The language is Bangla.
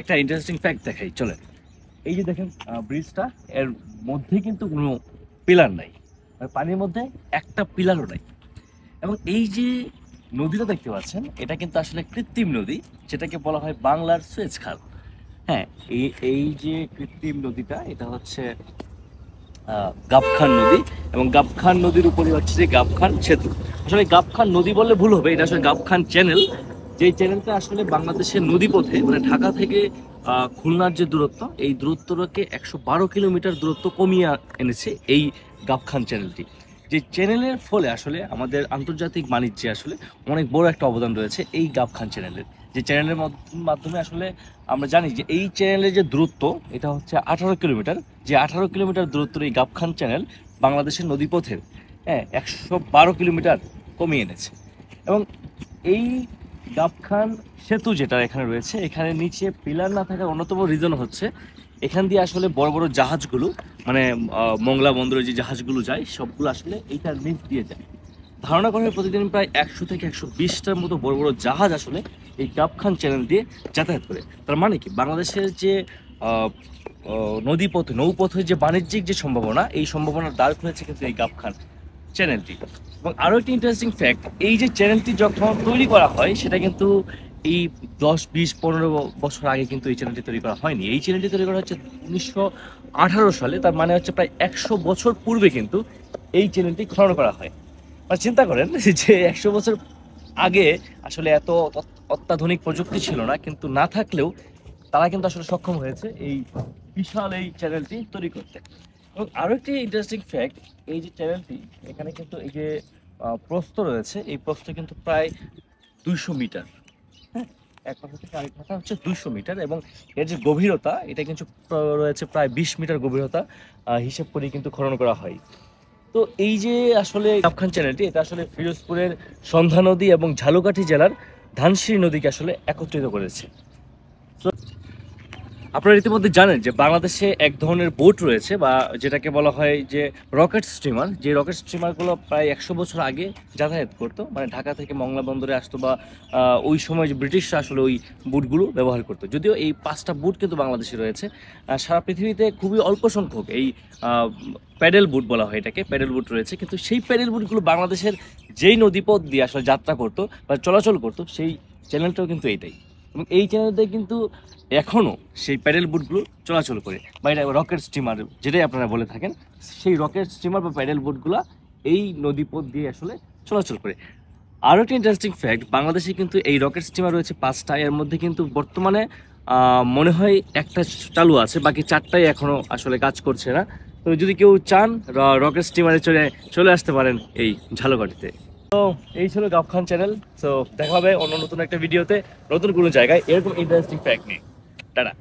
একটা ইন্টারেস্টিং ফ্যাক্ট দেখাই চলেন। এই যে দেখেন ব্রিজটা, এর মধ্যে কিন্তু কোনো পিলার নাই, পানির মধ্যে একটা পিলারও নাই। এবং এই যে নদীটা দেখতে পাচ্ছেন, এটা কিন্তু আসলে কৃত্রিম নদী, যেটাকে বলা হয় বাংলার সুয়েজ খাল। হ্যাঁ, এই যে কৃত্রিম নদীটা, এটা হচ্ছে গাবখান নদী, এবং গাবখান নদীর উপরে হচ্ছে যে গাবখান সেতু। আসলে গাবখান নদী বললে ভুল হবে, এটা আসলে গাবখান চ্যানেল। যে চ্যানেলটা আসলে বাংলাদেশের নদীপথে, মানে ঢাকা থেকে খুলনার যে দূরত্ব, এই দূরত্বটাকে 112 কিলোমিটার দূরত্ব কমিয়ে এনেছে এই গাবখান চ্যানেলটি। যে চ্যানেলের ফলে আসলে আমাদের আন্তর্জাতিক বাণিজ্যে আসলে অনেক বড় একটা অবদান রয়েছে এই গাবখান চ্যানেলের। যে চ্যানেলের মাধ্যমে আসলে আমরা জানি যে এই চ্যানেলের যে দূরত্ব, এটা হচ্ছে 18 কিলোমিটার। যে 18 কিলোমিটার দূরত্বের এই গাবখান চ্যানেল বাংলাদেশের নদীপথের 112 কিলোমিটার কমিয়ে এনেছে। এবং এই গাবখান সেতু যেটা এখানে রয়েছে, এখানে নিচে পিলার না থাকার অন্যতম রিজন হচ্ছে এখান দিয়ে আসলে বড় বড় জাহাজগুলো, মানে মংলা বন্দরে যে জাহাজগুলো যায়, সবগুলো আসলে এইটার নিচ দিয়ে যায়। ধারণা করা হয় প্রতিদিন প্রায় 100 থেকে 120টার মতো বড় বড় জাহাজ আসলে এই গাবখান চ্যানেল দিয়ে যাতায়াত করে। তার মানে কি, বাংলাদেশের যে নদীপথ নৌপথে যে বাণিজ্যিক যে সম্ভাবনা, এই সম্ভাবনার দ্বার খুলেছে কিন্তু এই গাবখান চ্যানেলটি। এবং আরও একটি ইন্টারেস্টিং ফ্যাক্ট, এই যে চ্যানেলটি যখন তৈরি করা হয়, সেটা কিন্তু এই 10, 20, 15 বছর আগে কিন্তু এই চ্যানেলটি তৈরি করা হয়নি। এই চ্যানেলটি তৈরি করা হচ্ছে 1918 সালে। তার মানে হচ্ছে প্রায় 100 বছর পূর্বে কিন্তু এই চ্যানেলটি খনন করা হয়। মানে চিন্তা করেন যে 100 বছর আগে আসলে এত অত্যাধুনিক প্রযুক্তি ছিল না, কিন্তু না থাকলেও তারা কিন্তু আসলে সক্ষম হয়েছে এই বিশাল এই চ্যানেলটি তৈরি করতে। এবং আরও একটি ইন্টারেস্টিং ফ্যাক্ট, এই যে চ্যানেলটি, এখানে কিন্তু এই যে প্রস্থ রয়েছে, এই প্রস্থ কিন্তু প্রায় 200 মিটার। হ্যাঁ, এক পাশা থেকে আরেক পাশা হচ্ছে 200 মিটার। এবং এর যে গভীরতা, এটা কিন্তু রয়েছে প্রায় 20 মিটার গভীরতা হিসেব করে কিন্তু খনন করা হয়। তো এই যে আসলে গাবখান চ্যানেলটি, এটা আসলে ফিরোজপুরের সন্ধ্যা নদী এবং ঝালকাঠি জেলার ধানসিঁড়ি নদীকে আসলে একত্রিত করেছে। আপনারা ইতিমধ্যে জানেন যে বাংলাদেশে এক ধরনের বোট রয়েছে, বা যেটাকে বলা হয় যে রকেট স্টিমার। যে রকেট স্টিমারগুলো প্রায় 100 বছর আগে যাতায়াত করতো, মানে ঢাকা থেকে মংলা বন্দরে আসতো, বা ওই সময় যে ব্রিটিশরা আসলে ওই বুটগুলো ব্যবহার করতো। যদিও এই 5টা বুট কিন্তু বাংলাদেশে রয়েছে। সারা পৃথিবীতে খুবই অল্প সংখ্যক এই প্যাডেল বুট বলা হয় এটাকে, প্যাডেল বুট রয়েছে। কিন্তু সেই প্যাডেল বুটগুলো বাংলাদেশের যেই নদীপথ দিয়ে আসলে যাত্রা করতো বা চলাচল করতো, সেই চ্যানেলটাও কিন্তু এইটাই। এবং এই চ্যানেলতে কিন্তু এখনও সেই প্যাডেল বুটগুলো চলাচল করে, বা এটা রকেট স্টিমার যেটাই আপনারা বলে থাকেন, সেই রকেট স্টিমার বা প্যাডেল বুটগুলো এই নদীপথ দিয়ে আসলে চলাচল করে। আরও একটা ইন্টারেস্টিং ফ্যাক্ট, বাংলাদেশে কিন্তু এই রকেট স্টিমার রয়েছে 5টা। এর মধ্যে কিন্তু বর্তমানে মনে হয় একটা চালু আছে, বাকি 4টাই এখনও আসলে কাজ করছে না। তো যদি কেউ চান, রকেট স্টিমারে চলে আসতে পারেন এই ঝালকাঠিতে। তো এই ছিল গাবখান চ্যানেল। তো দেখা হবে অন্য নতুন একটা ভিডিওতে, নতুন কোনো জায়গায় এরকম ইন্টারেস্টিং ফ্যাক্ট নিয়ে। টাটা।